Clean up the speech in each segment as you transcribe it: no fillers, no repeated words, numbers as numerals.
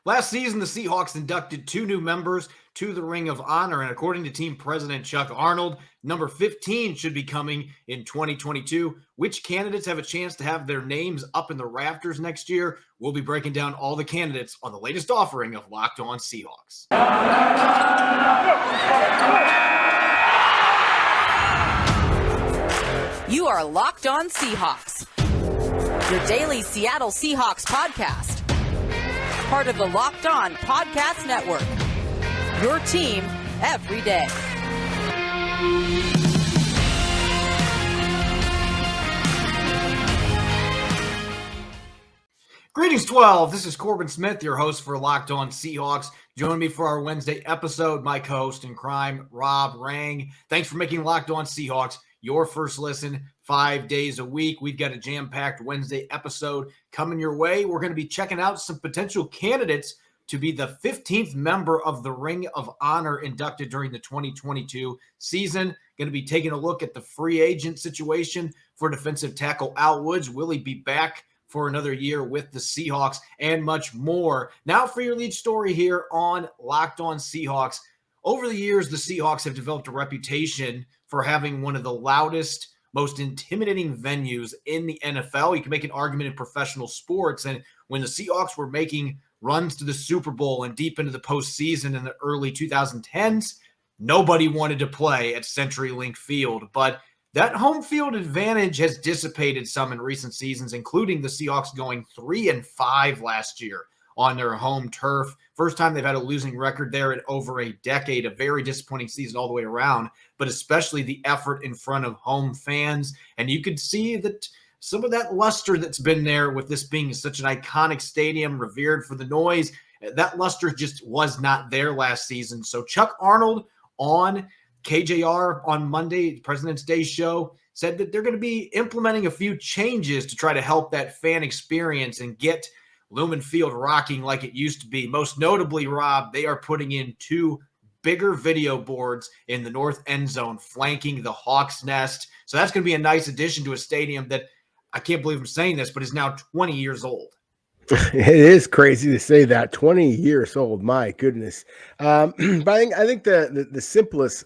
Last season, the Seahawks inducted 2 new members to the Ring of Honor, and according to team president Chuck Arnold, number 15 should be coming in 2022. Which candidates have a chance to have their names up in the rafters next year? We'll be breaking down all the candidates on the latest offering of Locked On Seahawks. You are Locked On Seahawks, your daily Seattle Seahawks podcast. Part of the Locked On Podcast Network, your team every day. Greetings, 12. This is Corbin Smith, your host for Locked On Seahawks. Join me for our Wednesday episode, my co-host in crime, Rob Rang. Thanks for making Locked On Seahawks your first listen 5 days a week. We've got a jam-packed Wednesday episode coming your way. We're going to be checking out some potential candidates to be the 15th member of the Ring of Honor inducted during the 2022 season. Going to be taking a look at the free agent situation for defensive tackle Al Woods. Will he be back for another year with the Seahawks, and much more? Now for your lead story here on Locked On Seahawks. Over the years, the Seahawks have developed a reputation for having one of the loudest, most intimidating venues in the NFL. You can make an argument in professional sports. And when the Seahawks were making runs to the Super Bowl and deep into the postseason in the early 2010s, nobody wanted to play at CenturyLink Field. But that home field advantage has dissipated some in recent seasons, including the Seahawks going 3-5 last year on their home turf. First time they've had a losing record there in over a decade. A very disappointing season all the way around, but especially the effort in front of home fans. And you could see that some of that luster that's been there with this being such an iconic stadium, revered for the noise, that luster just was not there last season. So Chuck Arnold on KJR on Monday, President's Day show, said that they're going to be implementing a few changes to try to help that fan experience and get Lumen Field rocking like it used to be. Most notably, Rob, they are putting in 2 bigger video boards in the north end zone, flanking the Hawks' nest. So that's going to be a nice addition to a stadium that, I can't believe I'm saying this, but is now 20 years old. It is crazy to say that, 20 years old. My goodness. But I think the simplest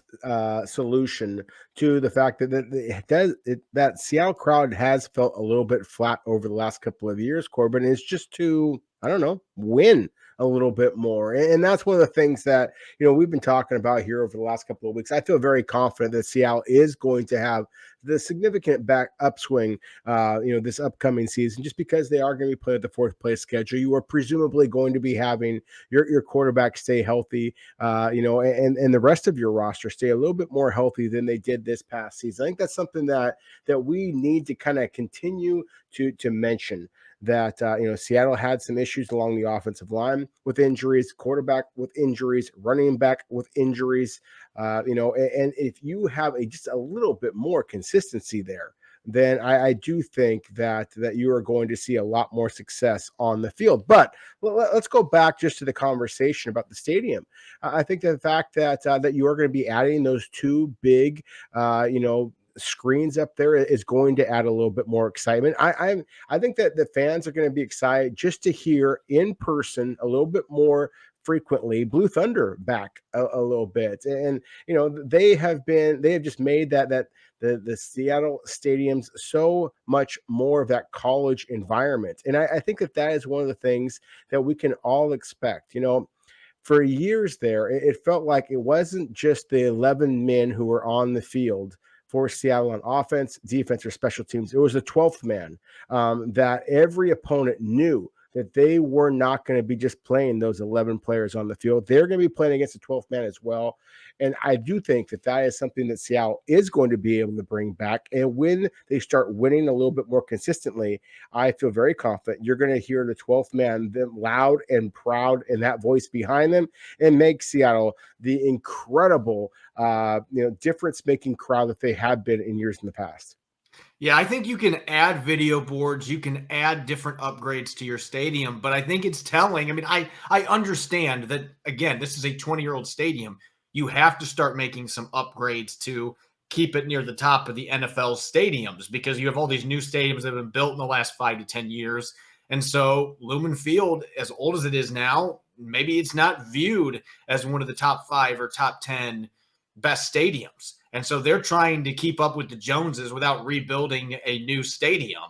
solution to the fact that Seattle crowd has felt a little bit flat over the last couple of years, Corbin, is just to, I don't know, win a little bit more. And that's one of the things that, we've been talking about here over the last couple of weeks. I feel very confident that Seattle is going to have the significant back upswing, this upcoming season, just because they are going to be playing at the 4th place schedule. You are presumably going to be having your quarterback stay healthy, and the rest of your roster stay a little bit more healthy than they did this past season. I think that's something that we need to kind of continue to mention. That Seattle had some issues along the offensive line with injuries, quarterback with injuries, running back with injuries, and if you have just a little bit more consistency there, then I do think that you are going to see a lot more success on the field. But let's go back just to the conversation about the stadium. I think that the fact that you are going to be adding those 2 big, screens up there is going to add a little bit more excitement. I think that the fans are going to be excited just to hear in person a little bit more frequently Blue Thunder back a little bit. And they have just made that the Seattle stadiums so much more of that college environment. And I think that is one of the things that we can all expect. For years there, it felt like it wasn't just the 11 men who were on the field for Seattle on offense, defense, or special teams. It was the 12th man that every opponent knew that they were not going to be just playing those 11 players on the field. They're going to be playing against the 12th man as well. And I do think that is something that Seattle is going to be able to bring back. And when they start winning a little bit more consistently, I feel very confident you're going to hear the 12th man, them loud and proud, and that voice behind them, and make Seattle the incredible, difference-making crowd that they have been in years in the past. Yeah, I think you can add video boards, you can add different upgrades to your stadium, but I think it's telling. I mean, I understand that, again, this is a 20-year-old stadium. You have to start making some upgrades to keep it near the top of the NFL stadiums, because you have all these new stadiums that have been built in the last 5 to 10 years. And so Lumen Field, as old as it is now, maybe it's not viewed as one of the top 5 or top 10 best stadiums. And so they're trying to keep up with the Joneses without rebuilding a new stadium.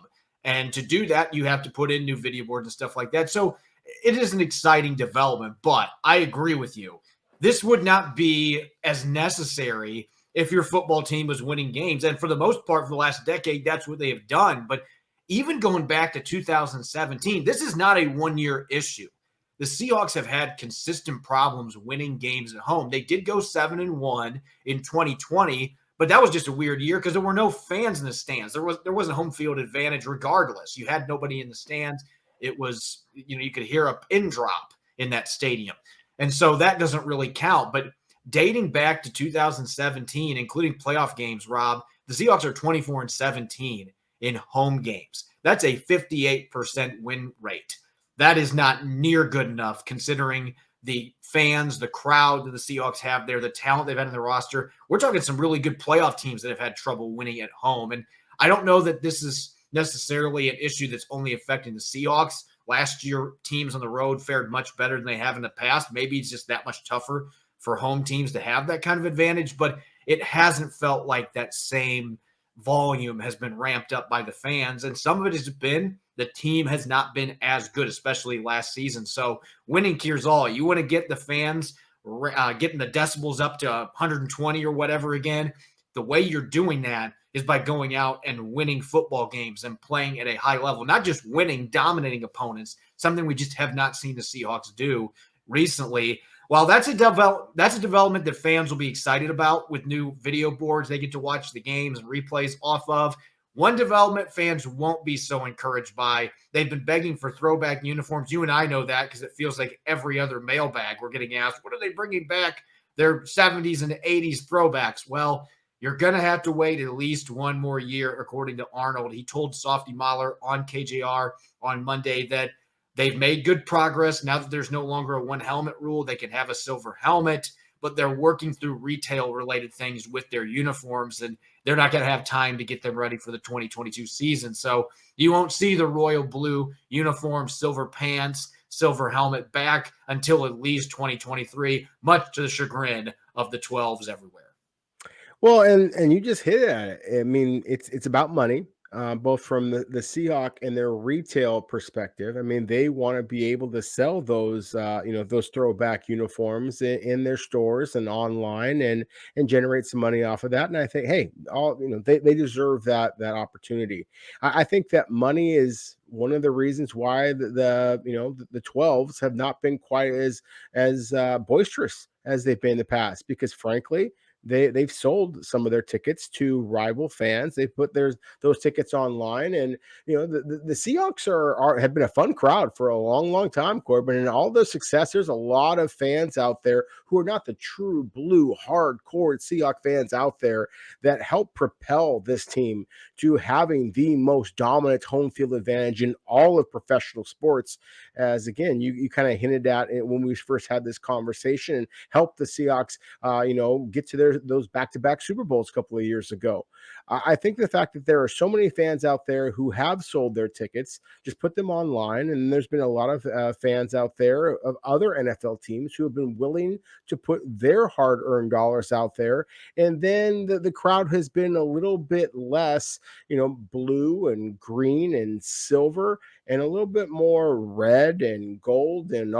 And to do that, you have to put in new video boards and stuff like that. So it is an exciting development, but I agree with you. This would not be as necessary if your football team was winning games. And for the most part, for the last decade, that's what they have done. But even going back to 2017, this is not a one-year issue. The Seahawks have had consistent problems winning games at home. They did go 7-1 in 2020, but that was just a weird year because there were no fans in the stands. There wasn't home field advantage regardless. You had nobody in the stands. It was, you could hear a pin drop in that stadium. And so that doesn't really count. But dating back to 2017, including playoff games, Rob, the Seahawks are 24-17 in home games. That's a 58% win rate. That is not near good enough considering the fans, the crowd that the Seahawks have there, the talent they've had in the roster. We're talking some really good playoff teams that have had trouble winning at home. And I don't know that this is necessarily an issue that's only affecting the Seahawks. Last year, teams on the road fared much better than they have in the past. Maybe it's just that much tougher for home teams to have that kind of advantage, but it hasn't felt like that same volume has been ramped up by the fans. And some of it has been the team has not been as good, especially last season. So winning cures all. You want to get the fans getting the decibels up to 120 or whatever again. The way you're doing that is by going out and winning football games and playing at a high level, not just winning, dominating opponents, something we just have not seen the Seahawks do recently. While that's a development that fans will be excited about with new video boards they get to watch the games and replays off of, one development fans won't be so encouraged by. They've been begging for throwback uniforms. You and I know that because it feels like every other mailbag we're getting asked, what are they bringing back? Their 70s and 80s throwbacks. Well, you're going to have to wait at least one more year, according to Arnold. He told Softy Mahler on KJR on Monday that they've made good progress. Now that there's no longer a one helmet rule, they can have a silver helmet, but they're working through retail-related things with their uniforms, and they're not going to have time to get them ready for the 2022 season. So you won't see the royal blue uniform, silver pants, silver helmet back until at least 2023, much to the chagrin of the 12s everywhere. Well, and you just hit at it. I mean, it's about money, both from the Seahawk and their retail perspective. I mean, they want to be able to sell those, those throwback uniforms in their stores and online and generate some money off of that. And I think, hey, they deserve that opportunity. I think that money is one of the reasons why the 12s have not been quite as boisterous as they've been in the past, because frankly, they've sold some of their tickets to rival fans. They put those tickets online, and the Seahawks have been a fun crowd for a long time, Corbin, and all the success. There's a lot of fans out there who are not the true blue hardcore Seahawks fans out there that help propel this team to having the most dominant home field advantage in all of professional sports. As again, you kind of hinted at it when we first had this conversation, and helped the Seahawks, get to those back-to-back Super Bowls a couple of years ago. I think the fact that there are so many fans out there who have sold their tickets, just put them online, and there's been a lot of fans out there of other NFL teams who have been willing to put their hard-earned dollars out there, and then the crowd has been a little bit less, blue and green and silver, and a little bit more red and gold and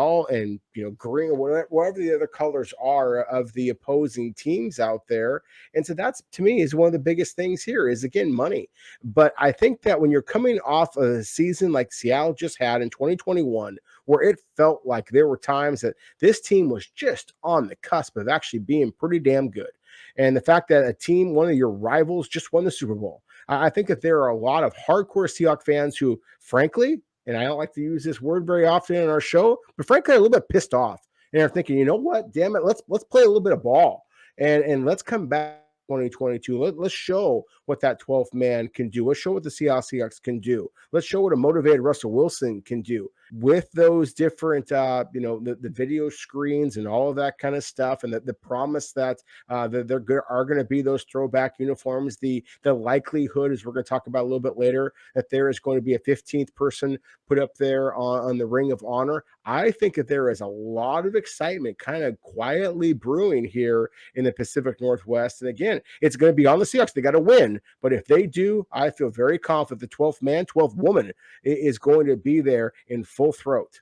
green, or whatever the other colors are of the opposing teams out there. And so that's, to me, is one of the biggest things here is, again, money. But I think that when you're coming off a season like Seattle just had in 2021, where it felt like there were times that this team was just on the cusp of actually being pretty damn good, and the fact that a team, one of your rivals, just won the Super Bowl, I think that there are a lot of hardcore Seahawks fans who, frankly, and I don't like to use this word very often in our show, but frankly, are a little bit pissed off. And they're thinking, you know what, damn it, let's play a little bit of ball, and let's come back 2022. Let's show what that 12th man can do. Let's show what the Seahawks can do. Let's show what a motivated Russell Wilson can do. with those different, the video screens and all of that kind of stuff, and the promise that there are going to be those throwback uniforms, the likelihood, as we're going to talk about a little bit later, that there is going to be a 15th person put up there on the Ring of Honor. I think that there is a lot of excitement kind of quietly brewing here in the Pacific Northwest. And again, it's going to be on the Seahawks. They got to win. But if they do, I feel very confident the 12th man, 12th woman is going to be there in full throat.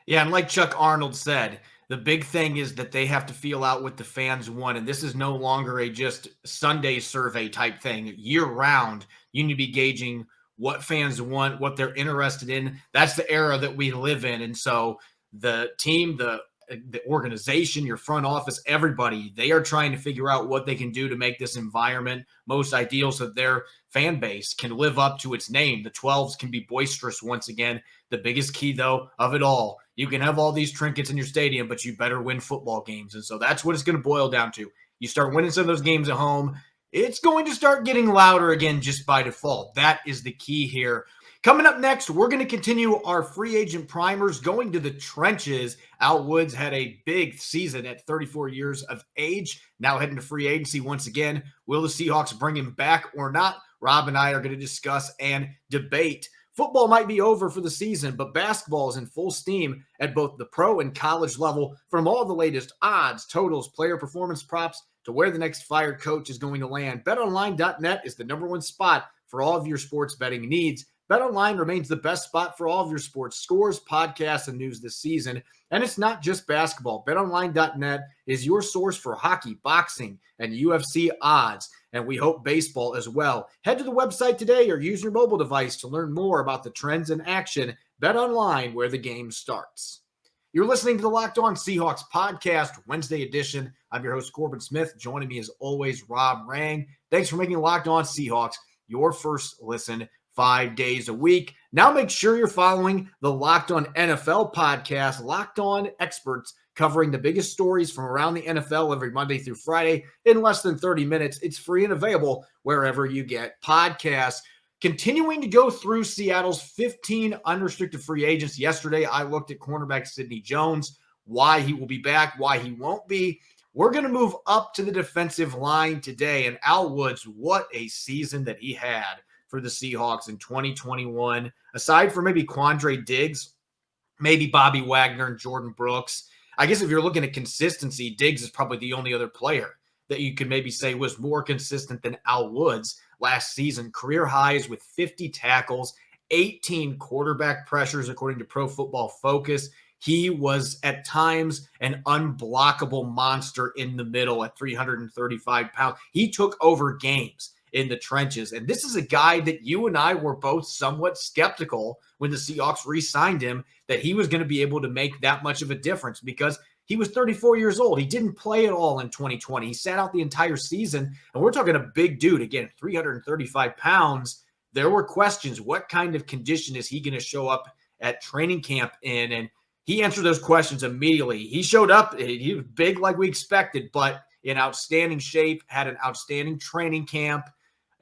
Yeah, and like Chuck Arnold said, the big thing is that they have to feel out what the fans want. And this is no longer a just Sunday survey type thing. Year round, you need to be gauging what fans want, what they're interested in. That's the era that we live in. And so the team, the organization, your front office, everybody, they are trying to figure out what they can do to make this environment most ideal so their fan base can live up to its name. The 12s can be boisterous once again. The biggest key, though, of it all, you can have all these trinkets in your stadium, but you better win football games. And so that's what it's going to boil down to. You start winning some of those games at home, it's going to start getting louder again just by default. That is the key here. Coming up next, we're going to continue our free agent primers, going to the trenches. Al Woods had a big season at 34 years of age, now heading to free agency once again. Will the Seahawks bring him back or not? Rob and I are going to discuss and debate. Football might be over for the season, but basketball is in full steam at both the pro and college level. From all the latest odds, totals, player performance props, to where the next fired coach is going to land, BetOnline.net is the #1 spot for all of your sports betting needs. BetOnline remains the best spot for all of your sports scores, podcasts, and news this season. And it's not just basketball. BetOnline.net is your source for hockey, boxing, and UFC odds. And we hope baseball as well. Head to the website today or use your mobile device to learn more about the trends in action. BetOnline, where the game starts. You're listening to the Locked On Seahawks podcast, Wednesday edition. I'm your host, Corbin Smith. Joining me as always, Rob Rang. Thanks for making Locked On Seahawks your first listen 5 days a week. Now make sure you're following the Locked On NFL podcast, Locked On Experts, covering the biggest stories from around the NFL every Monday through Friday in less than 30 minutes. It's free and available wherever you get podcasts. Continuing to go through Seattle's 15 unrestricted free agents. Yesterday, I looked at cornerback Sidney Jones, why he will be back, why he won't be. We're going to move up to the defensive line today. And Al Woods, what a season that he had for the Seahawks in 2021. Aside from maybe Quandre Diggs, maybe Bobby Wagner and Jordan Brooks. I guess if you're looking at consistency, Diggs is probably the only other player that you could maybe say was more consistent than Al Woods last season. Career highs with 50 tackles, 18 quarterback pressures, according to Pro Football Focus. He was at times an unblockable monster in the middle at 335 pounds. He took over games in the trenches. And this is a guy that you and I were both somewhat skeptical when the Seahawks re-signed him, that he was going to be able to make that much of a difference because he was 34 years old. He didn't play at all in 2020. He sat out the entire season. And we're talking a big dude, again, 335 pounds. There were questions. What kind of condition is he going to show up at training camp in? And he answered those questions immediately. He showed up. He was big like we expected, but in outstanding shape, had an outstanding training camp.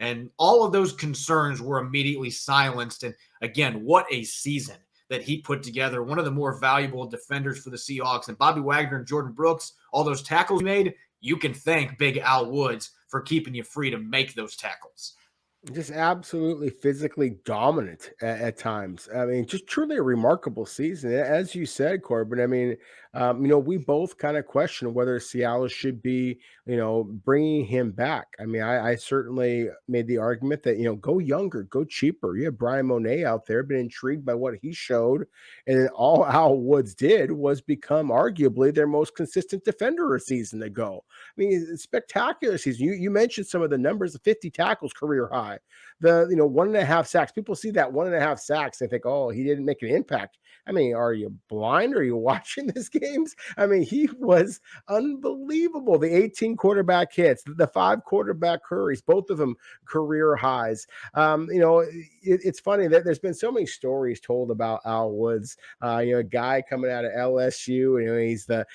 And all of those concerns were immediately silenced. And again, what a season that he put together. One of the more valuable defenders for the Seahawks. And Bobby Wagner and Jordan Brooks, all those tackles he made, you can thank Big Al Woods for keeping you free to make those tackles. Just absolutely physically dominant at times. I mean, just truly a remarkable season. As you said, Corbin, I mean, we both kind of question whether Seattle should be, bringing him back. I mean, I certainly made the argument that, go younger, go cheaper. You have Brian Monet out there, been intrigued by what he showed. And all Al Woods did was become arguably their most consistent defender a season ago. I mean, it's a spectacular season. You mentioned some of the numbers, the 50 tackles career high. The 1.5 sacks. People see that 1.5 sacks. They think, oh, he didn't make an impact. I mean, are you blind? Are you watching these games? I mean, he was unbelievable. The 18 quarterback hits, the 5 quarterback hurries, both of them career highs. It's funny that there's been so many stories told about Al Woods. A guy coming out of LSU,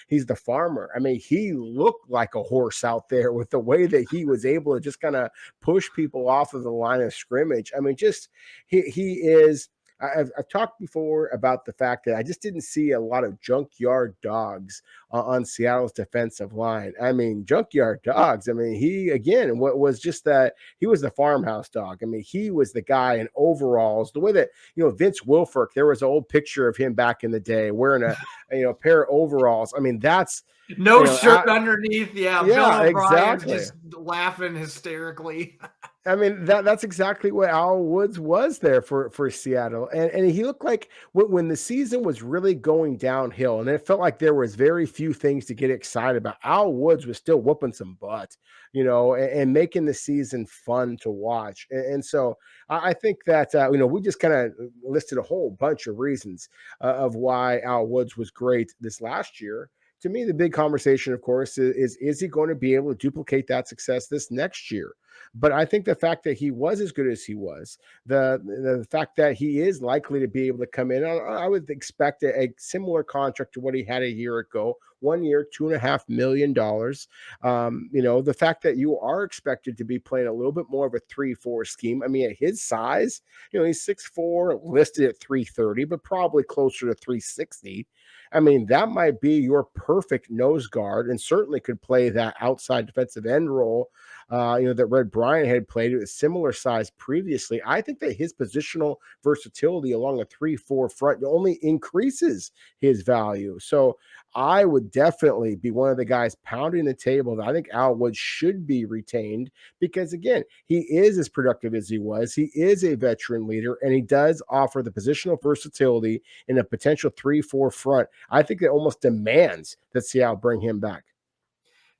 he's the farmer. I mean, he looked like a horse out there with the way that he was able to just kind of push people off of the line of scrimmage. I mean, just he is I've talked before about the fact that I just didn't see a lot of junkyard dogs on Seattle's defensive line. I mean, junkyard dogs. I mean, he, again, what was just that he was the farmhouse dog. I mean, he was the guy in overalls, the way that, Vince Wilfork, there was an old picture of him back in the day wearing a pair of overalls. I mean, that's, no shirt underneath. Yeah, Bill O'Brien's exactly. just laughing hysterically. I mean, that's exactly what Al Woods was there for Seattle. And he looked like when the season was really going downhill and it felt like there was very few things to get excited about, Al Woods was still whooping some butt, and making the season fun to watch. And so I think that, we just kind of listed a whole bunch of reasons of why Al Woods was great this last year. To me, the big conversation, of course, is he going to be able to duplicate that success this next year? But I think the fact that he was as good as he was, the fact that he is likely to be able to come in, I would expect a similar contract to what he had a year ago, 1 year, $2.5 million. The fact that you are expected to be playing a little bit more of a 3-4 scheme. I mean, at his size, he's 6'4", listed at 330, but probably closer to 360. I mean, that might be your perfect nose guard and certainly could play that outside defensive end role, that Red Bryant had played at a similar size previously. I think that his positional versatility along a 3-4 front only increases his value. So I would definitely be one of the guys pounding the table that I think Al Woods should be retained because, again, he is as productive as he was. He is a veteran leader, and he does offer the positional versatility in a potential 3-4 front. I think that almost demands that Seattle bring him back.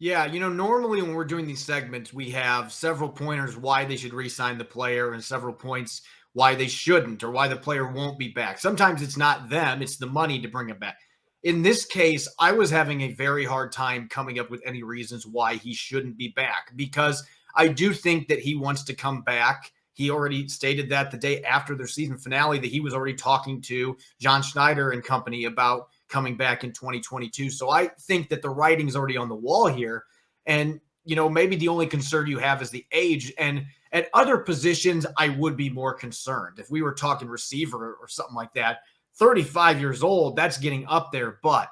Yeah, normally when we're doing these segments, we have several pointers why they should re-sign the player and several points why they shouldn't or why the player won't be back. Sometimes it's not them, it's the money to bring him back. In this case, I was having a very hard time coming up with any reasons why he shouldn't be back because I do think that he wants to come back. He already stated that the day after their season finale that he was already talking to John Schneider and company about coming back in 2022. So I think that the writing's already on the wall here. And, maybe the only concern you have is the age. And at other positions, I would be more concerned. If we were talking receiver or something like that, 35 years old, that's getting up there. But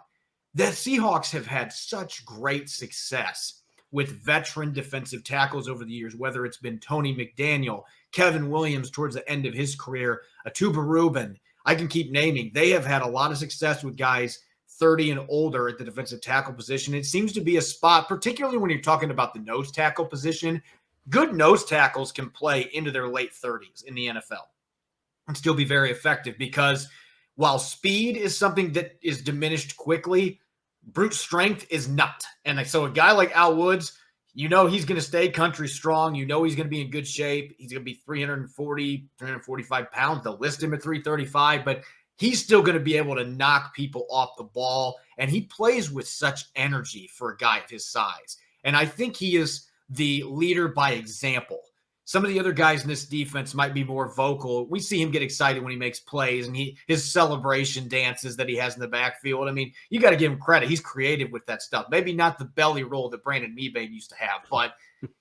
the Seahawks have had such great success with veteran defensive tackles over the years, whether it's been Tony McDaniel, Kevin Williams towards the end of his career, Atuba Rubin. I can keep naming. They have had a lot of success with guys 30 and older at the defensive tackle position. It seems to be a spot, particularly when you're talking about the nose tackle position. Good nose tackles can play into their late 30s in the NFL and still be very effective because while speed is something that is diminished quickly, brute strength is not. And so a guy like Al Woods, he's going to stay country strong. He's going to be in good shape. He's going to be 340, 345 pounds. They'll list him at 335, but he's still going to be able to knock people off the ball. And he plays with such energy for a guy of his size. And I think he is the leader by example. Some of the other guys in this defense might be more vocal. We see him get excited when he makes plays and his celebration dances that he has in the backfield. I mean, you got to give him credit. He's creative with that stuff. Maybe not the belly roll that Brandon Mebane used to have, but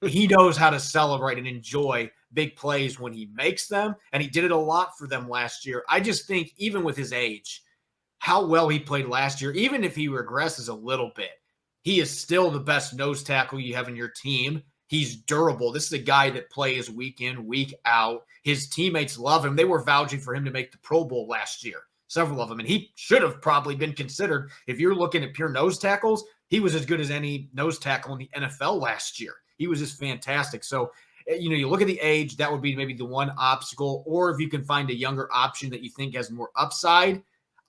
he knows how to celebrate and enjoy big plays when he makes them, and he did it a lot for them last year. I just think even with his age, how well he played last year, even if he regresses a little bit, he is still the best nose tackle you have in your team. He's durable. This is a guy that plays week in, week out. His teammates love him. They were vouching for him to make the Pro Bowl last year, several of them, and he should have probably been considered. If you're looking at pure nose tackles, he was as good as any nose tackle in the NFL last year. He was just fantastic. So, you look at the age, that would be maybe the one obstacle, or if you can find a younger option that you think has more upside,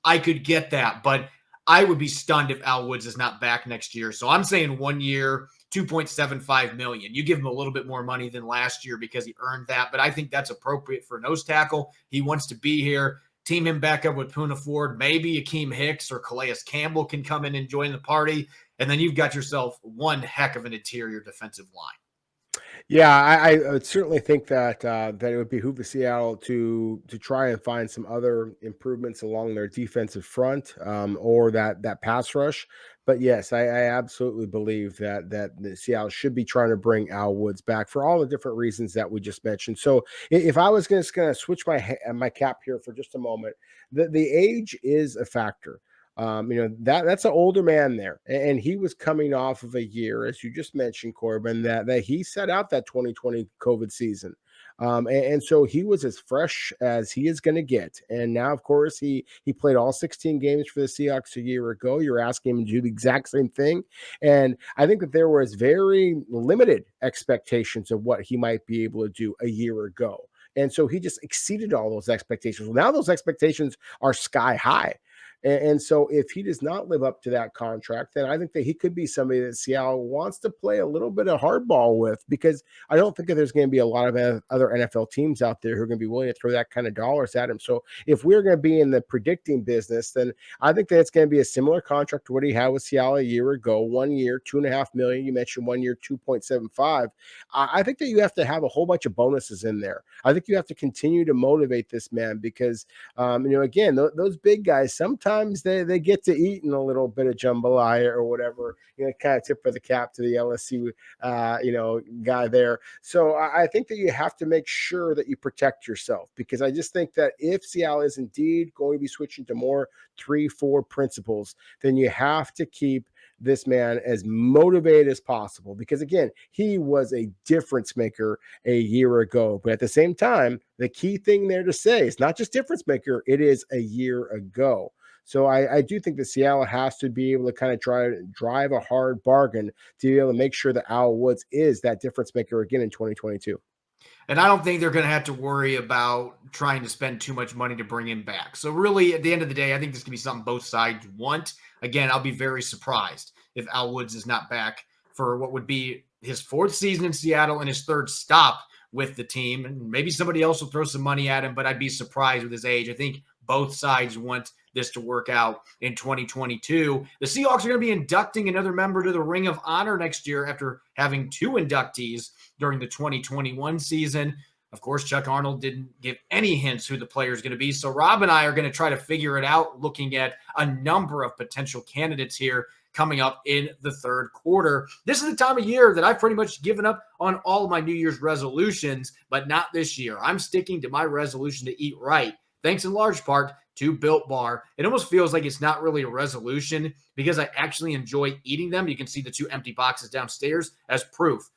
I could get that. But I would be stunned if Al Woods is not back next year. So I'm saying 1 year, $2.75 million. You give him a little bit more money than last year because he earned that, but I think that's appropriate for a nose tackle. He wants to be here. Team him back up with Poona Ford. Maybe Akeem Hicks or Calais Campbell can come in and join the party, and then you've got yourself one heck of an interior defensive line. Yeah, I would certainly think that that it would behoove the Seattle to try and find some other improvements along their defensive front, or that pass rush. But yes, I absolutely believe that the Seattle should be trying to bring Al Woods back for all the different reasons that we just mentioned. So if I was going to switch my cap here for just a moment, the age is a factor. That's an older man there, and he was coming off of a year, as you just mentioned, Corbin, that he set out that 2020 COVID season. And so he was as fresh as he is going to get. And now, of course, he played all 16 games for the Seahawks a year ago. You're asking him to do the exact same thing. And I think that there was very limited expectations of what he might be able to do a year ago. And so he just exceeded all those expectations. Well, now those expectations are sky high. And so if he does not live up to that contract, then I think that he could be somebody that Seattle wants to play a little bit of hardball with, because I don't think that there's going to be a lot of other NFL teams out there who are going to be willing to throw that kind of dollars at him. So if we're going to be in the predicting business, then I think that it's going to be a similar contract to what he had with Seattle a year ago. 1 year, $2.5 million. You mentioned 1 year, 2.75. I think that you have to have a whole bunch of bonuses in there. I think you have to continue to motivate this man because, again, those big guys, sometimes they get to eat in a little bit of jambalaya or whatever, kind of tip of the cap to the LSU, guy there. So I think that you have to make sure that you protect yourself, because I just think that if Seattle is indeed going to be switching to more 3-4 principles, then you have to keep this man as motivated as possible, because again, he was a difference maker a year ago. But at the same time, the key thing there to say is not just difference maker, it is a year ago. So I do think that Seattle has to be able to kind of try to drive a hard bargain to be able to make sure that Al Woods is that difference maker again in 2022. And I don't think they're going to have to worry about trying to spend too much money to bring him back. So really, at the end of the day, I think this can be something both sides want. Again, I'll be very surprised if Al Woods is not back for what would be his fourth season in Seattle and his third stop with the team. And maybe somebody else will throw some money at him, but I'd be surprised with his age. I think both sides want this to work out in 2022. The Seahawks are going to be inducting another member to the Ring of Honor next year after having 2 inductees during the 2021 season. Of course, Chuck Arnold didn't give any hints who the player is going to be. So Rob and I are going to try to figure it out, looking at a number of potential candidates here coming up in the third quarter. This is the time of year that I've pretty much given up on all of my New Year's resolutions, but not this year. I'm sticking to my resolution to eat right, thanks in large part to Built Bar. It almost feels like it's not really a resolution because I actually enjoy eating them. You can see the 2 empty boxes downstairs as proof.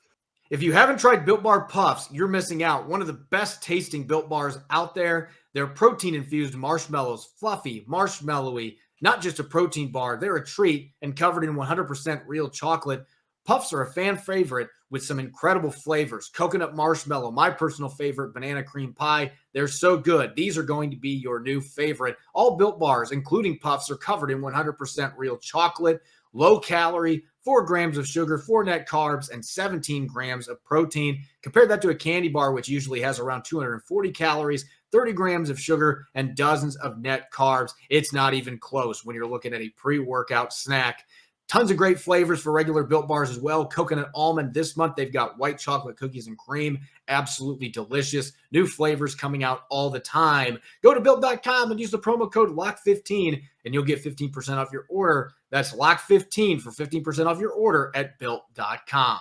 If you haven't tried Built Bar Puffs, you're missing out. One of the best tasting Built Bars out there. They're protein-infused marshmallows, fluffy, marshmallowy, not just a protein bar. They're a treat and covered in 100% real chocolate. Puffs are a fan favorite with some incredible flavors. Coconut marshmallow, my personal favorite, banana cream pie. They're so good. These are going to be your new favorite. All Built Bars, including Puffs, are covered in 100% real chocolate, low calorie, 4 grams of sugar, 4 net carbs, and 17 grams of protein. Compare that to a candy bar, which usually has around 240 calories, 30 grams of sugar, and dozens of net carbs. It's not even close when you're looking at a pre-workout snack. Tons of great flavors for regular Built Bars as well. Coconut almond. This month, they've got white chocolate cookies and cream. Absolutely delicious. New flavors coming out all the time. Go to Built.com and use the promo code LOCK15, and you'll get 15% off your order. That's LOCK15 for 15% off your order at Built.com.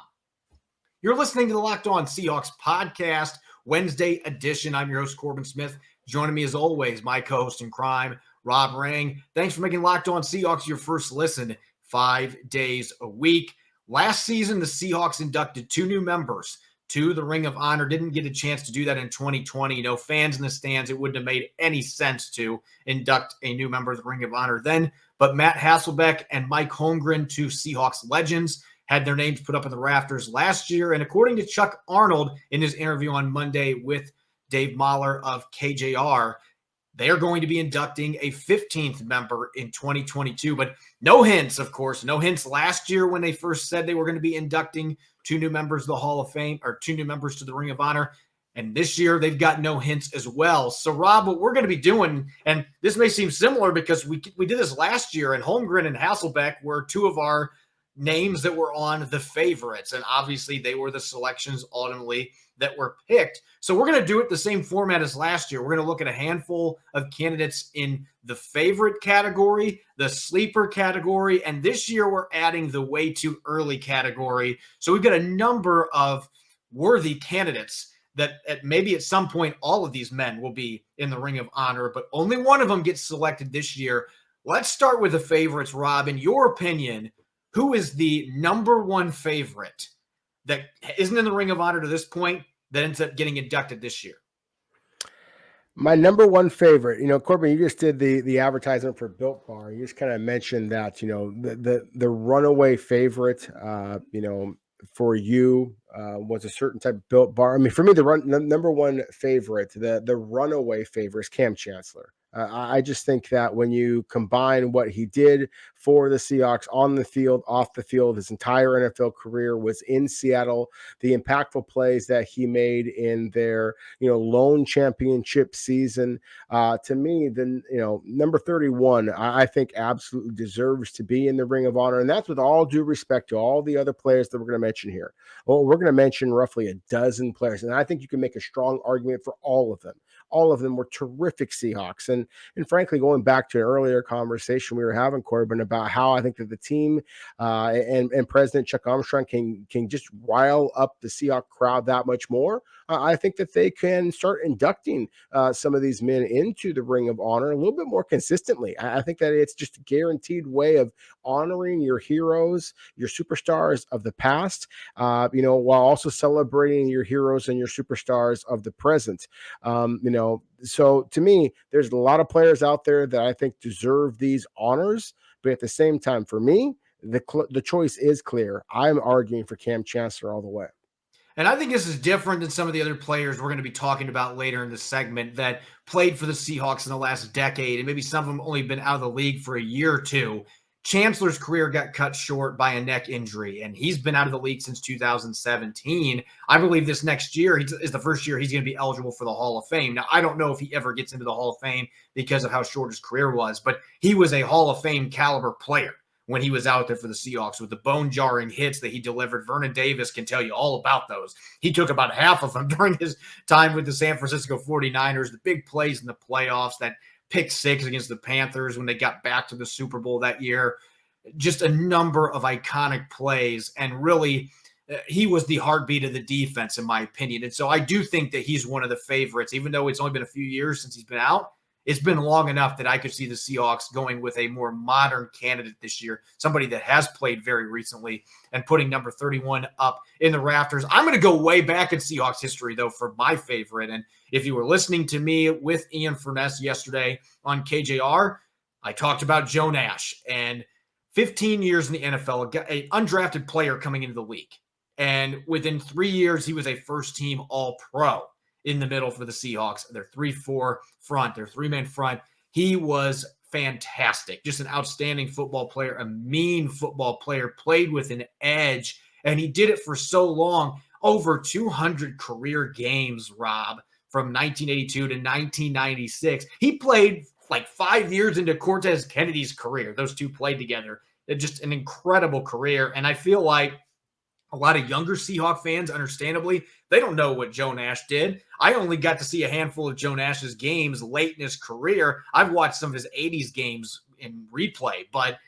You're listening to the Locked On Seahawks podcast, Wednesday edition. I'm your host, Corbin Smith. Joining me as always, my co-host in crime, Rob Rang. Thanks for making Locked On Seahawks your first listen 5 days a week. Last season, the Seahawks inducted 2 new members to the Ring of Honor. Didn't get a chance to do that in 2020. No fans in the stands. It wouldn't have made any sense to induct a new member of the Ring of Honor then. But Matt Hasselbeck and Mike Holmgren, 2 Seahawks legends, had their names put up in the rafters last year. And according to Chuck Arnold in his interview on Monday with Dave Mahler of KJR, they are going to be inducting a 15th member in 2022, but no hints, of course, no hints last year when they first said they were going to be inducting 2 new members of the Hall of Fame, or 2 new members to the Ring of Honor. And this year they've got no hints as well. So Rob, what we're going to be doing, and this may seem similar because we did this last year, and Holmgren and Hasselbeck were 2 of our names that were on the favorites. And obviously they were the selections ultimately that were picked. So we're going to do it the same format as last year. We're going to look at a handful of candidates in the favorite category, the sleeper category, and this year we're adding the way too early category. So we've got a number of worthy candidates that maybe at some point all of these men will be in the Ring of Honor, but only one of them gets selected this year. Let's start with the favorites, Rob. In your opinion, who is the number one favorite that isn't in the Ring of Honor to this point that ends up getting inducted this year? My number one favorite, Corbin, you just did the advertisement for Built Bar. You just kind of mentioned that, the runaway favorite, for you was a certain type of Built Bar. I mean, for me, the number one favorite, the runaway favorite is Kam Chancellor. I just think that when you combine what he did for the Seahawks on the field, off the field, his entire NFL career was in Seattle, the impactful plays that he made in their, lone championship season, to me, then, number 31, I think absolutely deserves to be in the Ring of Honor. And that's with all due respect to all the other players that we're going to mention here. Well, we're going to mention roughly a dozen players, and I think you can make a strong argument for all of them. All of them were terrific Seahawks. And frankly, going back to an earlier conversation we were having, Corbin, about how I think that the team and President Chuck Armstrong can just rile up the Seahawks crowd that much more. I think that they can start inducting some of these men into the Ring of Honor a little bit more consistently. I think that it's just a guaranteed way of honoring your heroes, your superstars of the past, while also celebrating your heroes and your superstars of the present. So to me, there's a lot of players out there that I think deserve these honors, but at the same time, for me, the choice is clear. I'm arguing for Kam Chancellor all the way. And I think this is different than some of the other players we're going to be talking about later in the segment that played for the Seahawks in the last decade, and maybe some of them only been out of the league for a year or two. Chancellor's career got cut short by a neck injury, and he's been out of the league since 2017. I believe this next year is the first year he's going to be eligible for the Hall of Fame. Now, I don't know if he ever gets into the Hall of Fame because of how short his career was, but he was a Hall of Fame caliber player when he was out there for the Seahawks with the bone-jarring hits that he delivered. Vernon Davis can tell you all about those. He took about half of them during his time with the San Francisco 49ers, the big plays in the playoffs, that pick six against the Panthers when they got back to the Super Bowl that year. Just a number of iconic plays, and really he was the heartbeat of the defense, in my opinion. And so I do think that he's one of the favorites, even though it's only been a few years since he's been out. It's been long enough that I could see the Seahawks going with a more modern candidate this year, somebody that has played very recently, and putting number 31 up in the rafters. I'm going to go way back in Seahawks history, though, for my favorite. And if you were listening to me with Ian Furness yesterday on KJR, I talked about Joe Nash, and 15 years in the NFL, an undrafted player coming into the league. And within 3 years, he was a first-team All-Pro in the middle for the Seahawks. Their 3-4 front, their three-man front. He was fantastic. Just an outstanding football player, a mean football player, played with an edge, and he did it for so long. Over 200 career games, Rob, from 1982 to 1996. He played like 5 years into Cortez Kennedy's career. Those two played together. Just an incredible career, and I feel like a lot of younger Seahawk fans, understandably, they don't know what Joe Nash did. I only got to see a handful of Joe Nash's games late in his career. I've watched some of his 80s games in replay, but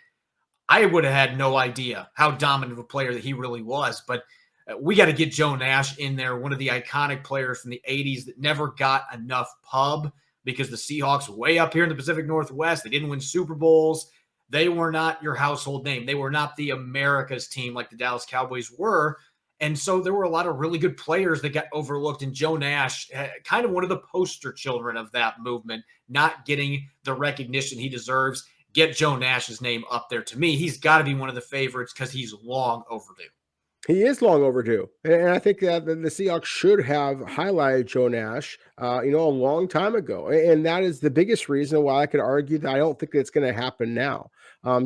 I would have had no idea how dominant of a player that he really was. But we got to get Joe Nash in there, one of the iconic players from the 80s that never got enough pub because the Seahawks way up here in the Pacific Northwest, they didn't win Super Bowls. They were not your household name. They were not the America's team like the Dallas Cowboys were. And so there were a lot of really good players that got overlooked. And Joe Nash, kind of one of the poster children of that movement, not getting the recognition he deserves. Get Joe Nash's name up there. To me, he's got to be one of the favorites because he's long overdue. He is long overdue. And I think that the Seahawks should have highlighted Joe Nash, a long time ago. And that is the biggest reason why I could argue that I don't think it's going to happen now.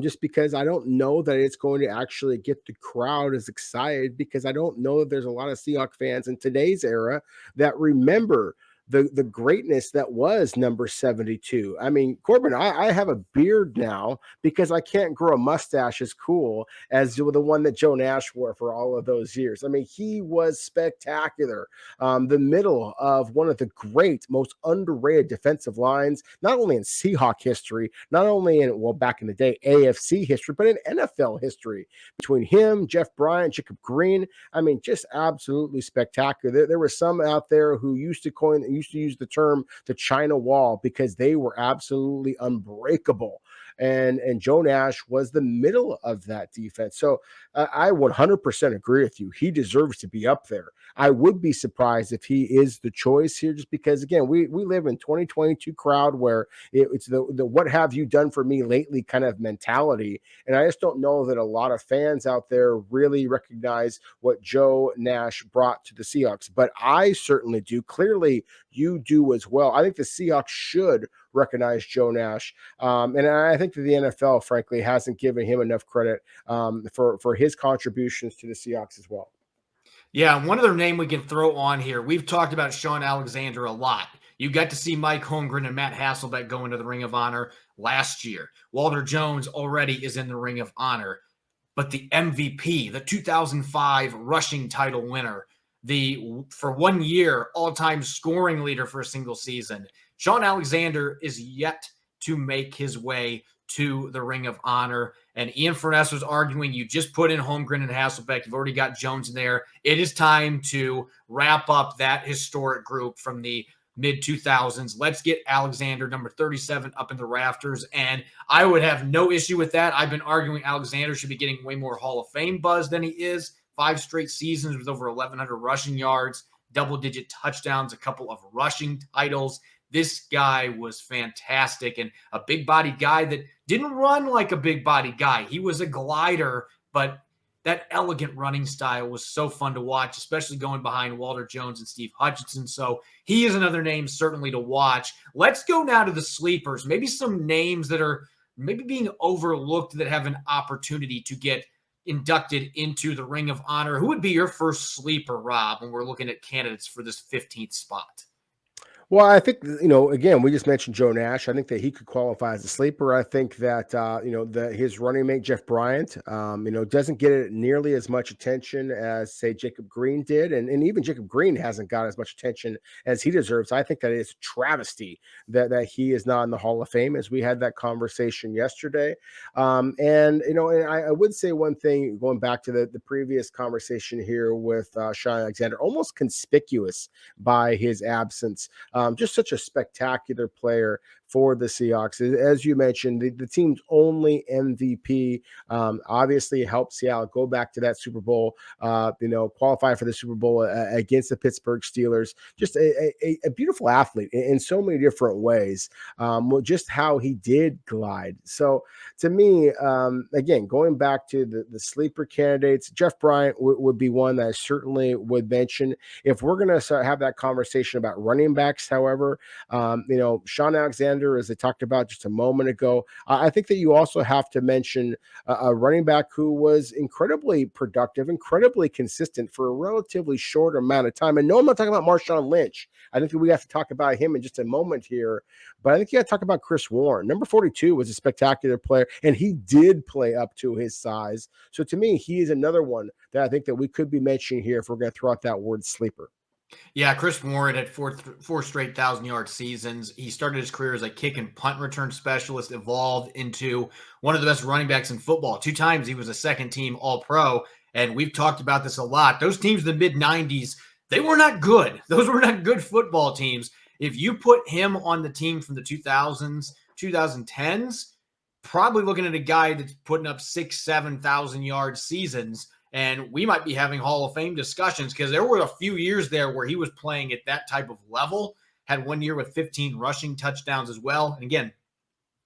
Just because I don't know that it's going to actually get the crowd as excited, because I don't know that there's a lot of Seahawks fans in today's era that remember the greatness that was number 72. I mean, Corbin, I have a beard now because I can't grow a mustache as cool as the one that Joe Nash wore for all of those years. I mean, he was spectacular. The middle of one of the great, most underrated defensive lines, not only in Seahawk history, not only in, well, back in the day, AFC history, but in NFL history. Between him, Jeff Bryant, Jacob Green, I mean, just absolutely spectacular. There were some out there who used to use the term the China Wall because they were absolutely unbreakable. And Joe Nash was the middle of that defense. So I 100% agree with you. He deserves to be up there. I would be surprised if he is the choice here, just because, again, we live in 2022 crowd where it's the what have you done for me lately kind of mentality. And I just don't know that a lot of fans out there really recognize what Joe Nash brought to the Seahawks. But I certainly do. Clearly, you do as well. I think the Seahawks should recognize Joe Nash. And I think that the NFL, frankly, hasn't given him enough credit for his contributions to the Seahawks as well. Yeah, one other name we can throw on here. We've talked about Shaun Alexander a lot. You got to see Mike Holmgren and Matt Hasselbeck go into the Ring of Honor last year. Walter Jones already is in the Ring of Honor. But the MVP, the 2005 rushing title winner, for 1 year, all-time scoring leader for a single season, Shaun Alexander is yet to make his way to the Ring of Honor. And Ian Furness was arguing, you just put in Holmgren and Hasselbeck. You've already got Jones in there. It is time to wrap up that historic group from the mid-2000s. Let's get Alexander, number 37, up in the rafters. And I would have no issue with that. I've been arguing Alexander should be getting way more Hall of Fame buzz than he is. 5 straight seasons with over 1,100 rushing yards, double-digit touchdowns, a couple of rushing titles. This guy was fantastic and a big-bodied guy that didn't run like a big-bodied guy. He was a glider, but that elegant running style was so fun to watch, especially going behind Walter Jones and Steve Hutchinson. So he is another name certainly to watch. Let's go now to the sleepers, maybe some names that are maybe being overlooked that have an opportunity to get inducted into the Ring of Honor. Who would be your first sleeper, Rob, when we're looking at candidates for this 15th spot? Well, I think, again, we just mentioned Joe Nash. I think that he could qualify as a sleeper. I think that, his running mate, Jeff Bryant, doesn't get it nearly as much attention as, say, Jacob Green did. And even Jacob Green hasn't got as much attention as he deserves. I think that it's a travesty that he is not in the Hall of Fame, as we had that conversation yesterday. And I would say one thing, going back to the previous conversation here with Shaun Alexander, almost conspicuous by his absence. Just such a spectacular player for the Seahawks. As you mentioned, the team's only MVP, obviously helped Seattle go back to that Super Bowl, qualify for the Super Bowl against the Pittsburgh Steelers. Just a beautiful athlete in so many different ways, just how he did glide. So to me, again, going back to the sleeper candidates, Jeff Bryant would be one that I certainly would mention. If we're going to have that conversation about running backs, however, Shaun Alexander, as I talked about just a moment ago, I think that you also have to mention a running back who was incredibly productive, incredibly consistent for a relatively short amount of time. And no, I'm not talking about Marshawn Lynch. I think that we have to talk about him in just a moment here. But I think you got to talk about Chris Warren. Number 42 was a spectacular player, and he did play up to his size. So to me, he is another one that I think that we could be mentioning here if we're going to throw out that word sleeper. Yeah, Chris Warren had four straight 1,000-yard seasons. He started his career as a kick and punt return specialist, evolved into one of the best running backs in football. 2 times he was a second-team All-Pro, and we've talked about this a lot. Those teams in the mid-'90s, they were not good. Those were not good football teams. If you put him on the team from the 2000s, 2010s, probably looking at a guy that's putting up 6,000, 7,000-yard seasons. And we might be having Hall of Fame discussions because there were a few years there where he was playing at that type of level, had 1 year with 15 rushing touchdowns as well. And again,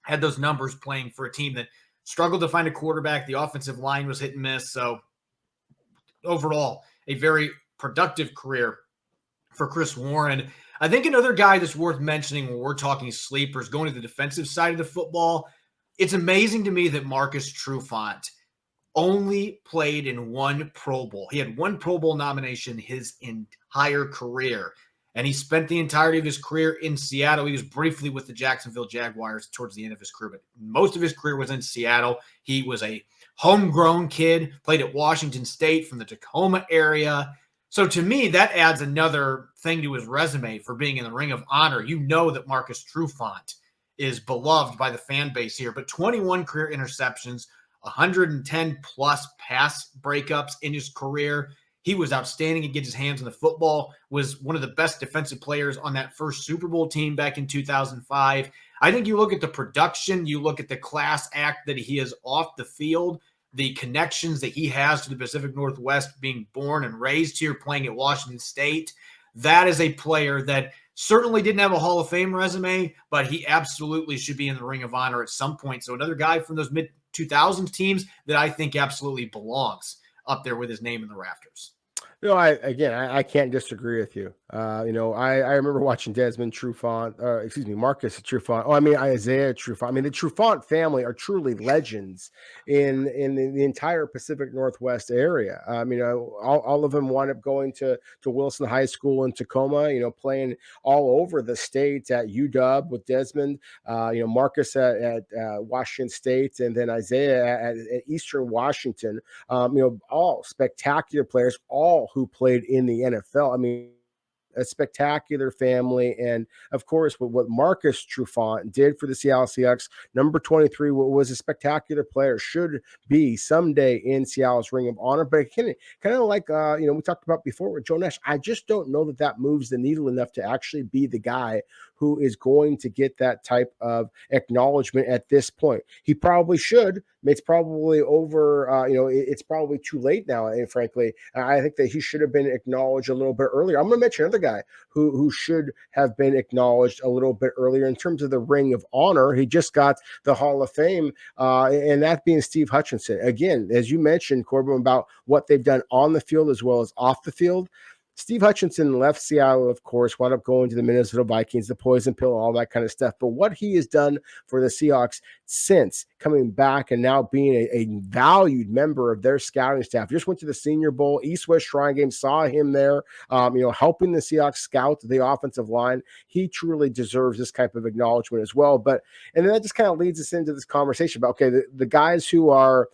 had those numbers playing for a team that struggled to find a quarterback. The offensive line was hit and miss. So overall, a very productive career for Chris Warren. I think another guy that's worth mentioning when we're talking sleepers, going to the defensive side of the football, it's amazing to me that Marcus Trufant only played in 1 Pro Bowl. He had 1 Pro Bowl nomination his entire career. and he spent the entirety of his career in Seattle. He was briefly with the Jacksonville Jaguars towards the end of his career, but most of his career was in Seattle. He was a homegrown kid, played at Washington State from the Tacoma area. So to me, that adds another thing to his resume for being in the Ring of Honor. You know that Marcus Trufant is beloved by the fan base here, but 21 career interceptions, 110 plus pass breakups in his career. He was outstanding and get his hands on the football, was one of the best defensive players on that first Super Bowl team back in 2005. I think you look at the production, you look at the class act that he is off the field, the connections that he has to the Pacific Northwest, being born and raised here, playing at Washington State. That is a player that certainly didn't have a Hall of Fame resume, but he absolutely should be in the Ring of Honor at some point. So another guy from those mid-2000s teams that I think absolutely belongs up there with his name in the rafters. No, I can't disagree with you. I remember watching Marcus Trufant. Isaiah Trufant. I mean, the Trufant family are truly legends in the entire Pacific Northwest area. All of them wound up going to Wilson High School in Tacoma, playing all over the state at UW with Desmond, Marcus at Washington State, and then Isaiah at Eastern Washington. All spectacular players, all who played in the NFL. I mean, a spectacular family. And of course, what Marcus Trufant did for the Seattle Seahawks, number 23, was a spectacular player, should be someday in Seattle's Ring of Honor. But kind of like, we talked about before with Joe Nash, I just don't know that moves the needle enough to actually be the guy who is going to get that type of acknowledgement at this point. He probably should. It's probably over, it's probably too late now. And frankly, I think that he should have been acknowledged a little bit earlier. I'm going to mention another guy who should have been acknowledged a little bit earlier in terms of the Ring of Honor. He just got the Hall of Fame, and that being Steve Hutchinson. Again, as you mentioned, Corbin, about what they've done on the field as well as off the field. Steve Hutchinson left Seattle, of course, wound up going to the Minnesota Vikings, the poison pill, all that kind of stuff. But what he has done for the Seahawks since coming back and now being a valued member of their scouting staff. Just went to the Senior Bowl, East-West Shrine Game, saw him there, helping the Seahawks scout the offensive line. He truly deserves this type of acknowledgement as well. And then that just kind of leads us into this conversation about, okay, the guys who are,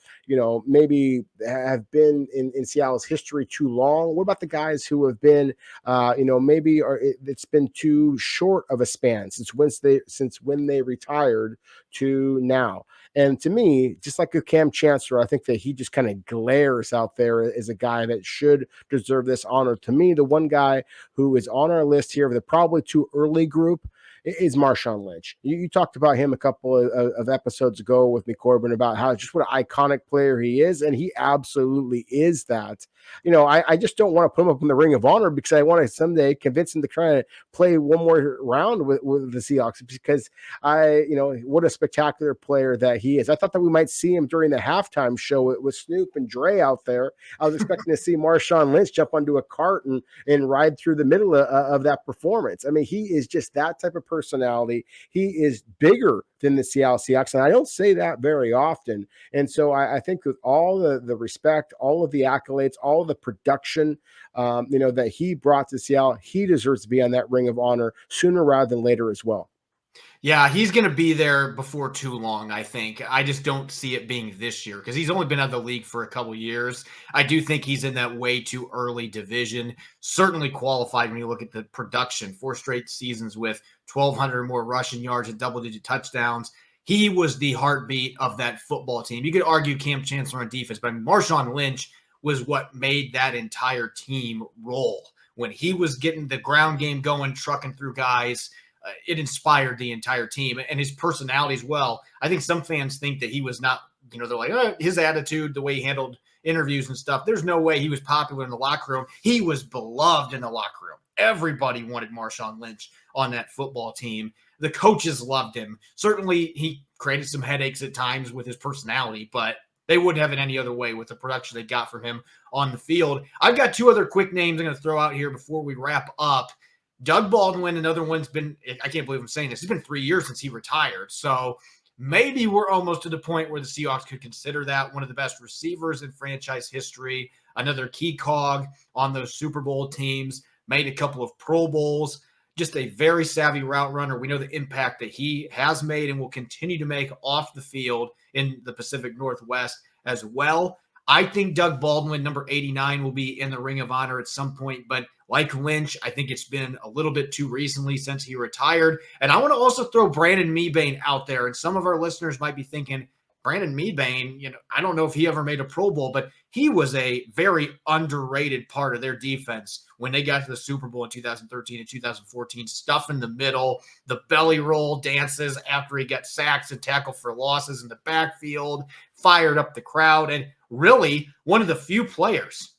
maybe have been in Seattle's history too long. What about the guys who have been, it's been too short of a span since when they retired to now? And to me, just like a Kam Chancellor, I think that he just kind of glares out there as a guy that should deserve this honor. To me, the one guy who is on our list here of the probably too early group is Marshawn Lynch. You talked about him a couple of episodes ago with me, Corbin, about how just what an iconic player he is, and he absolutely is that. I just don't want to put him up in the Ring of Honor because I want to someday convince him to try to play one more round with the Seahawks because what a spectacular player that he is. I thought that we might see him during the halftime show with Snoop and Dre out there. I was expecting to see Marshawn Lynch jump onto a cart and ride through the middle of that performance. I mean, he is just that type of personality. He is bigger than the Seattle Seahawks, and I don't say that very often. And so I think with all the respect, all of the accolades, all of the production, that he brought to Seattle, he deserves to be on that Ring of Honor sooner rather than later as well. Yeah, he's going to be there before too long, I think. I just don't see it being this year because he's only been out of the league for a couple years. I do think he's in that way too early division. Certainly qualified when you look at the production. 4 straight seasons with 1,200 more rushing yards and double-digit touchdowns. He was the heartbeat of that football team. You could argue Kam Chancellor on defense, but Marshawn Lynch was what made that entire team roll. When he was getting the ground game going, trucking through guys, it inspired the entire team and his personality as well. I think some fans think that he was not, they're like, his attitude, the way he handled interviews and stuff. There's no way he was popular in the locker room. He was beloved in the locker room. Everybody wanted Marshawn Lynch on that football team. The coaches loved him. Certainly he created some headaches at times with his personality, but they wouldn't have it any other way with the production they got from him on the field. I've got 2 other quick names I'm going to throw out here before we wrap up. Doug Baldwin, another one's been, I can't believe I'm saying this, it's been 3 years since he retired. So maybe we're almost to the point where the Seahawks could consider that one of the best receivers in franchise history, another key cog on those Super Bowl teams. made a couple of Pro Bowls, just a very savvy route runner. We know the impact that he has made and will continue to make off the field in the Pacific Northwest as well. I think Doug Baldwin, number 89, will be in the Ring of Honor at some point. But like Lynch, I think it's been a little bit too recently since he retired. And I want to also throw Brandon Mebane out there. And some of our listeners might be thinking, Brandon Mebane, I don't know if he ever made a Pro Bowl, but he was a very underrated part of their defense when they got to the Super Bowl in 2013 and 2014. Stuff in the middle, the belly roll dances after he got sacks and tackled for losses in the backfield, fired up the crowd, and really one of the few players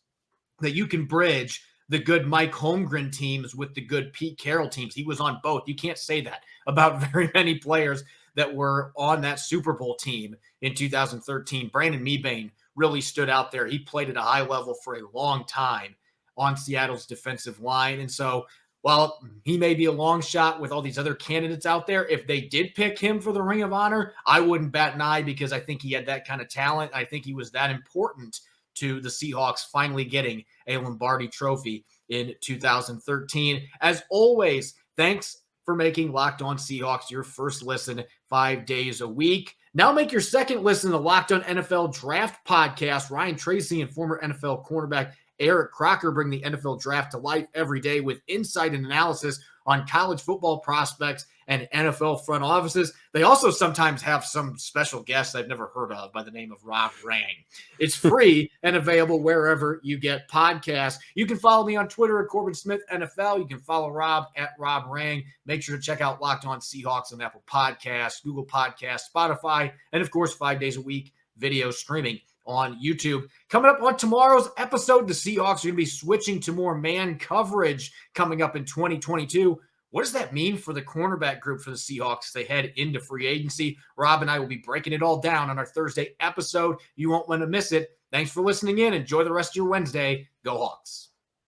that you can bridge the good Mike Holmgren teams with the good Pete Carroll teams. He was on both. You can't say that about very many players that were on that Super Bowl team in 2013. Brandon Mebane really stood out there. He played at a high level for a long time on Seattle's defensive line. And so while he may be a long shot with all these other candidates out there, if they did pick him for the Ring of Honor, I wouldn't bat an eye because I think he had that kind of talent. I think he was that important to the Seahawks finally getting a Lombardi trophy in 2013. As always, thanks for making Locked On Seahawks your first listen 5 days a week. Now make your second listen to Locked On NFL Draft Podcast. Ryan Tracy and former NFL cornerback Eric Crocker bring the NFL Draft to life every day with insight and analysis on college football prospects and NFL front offices. They also sometimes have some special guests I've never heard of by the name of Rob Rang. It's free and available wherever you get podcasts. You can follow me on Twitter at Corbin Smith NFL. You can follow Rob at Rob Rang. Make sure to check out Locked On Seahawks on Apple Podcasts, Google Podcasts, Spotify, and of course, 5 days a week video streaming on YouTube. Coming up on tomorrow's episode, the Seahawks are going to be switching to more man coverage coming up in 2022. What does that mean for the cornerback group for the Seahawks as they head into free agency? Rob and I will be breaking it all down on our Thursday episode. You won't want to miss it. Thanks for listening in. Enjoy the rest of your Wednesday. Go Hawks.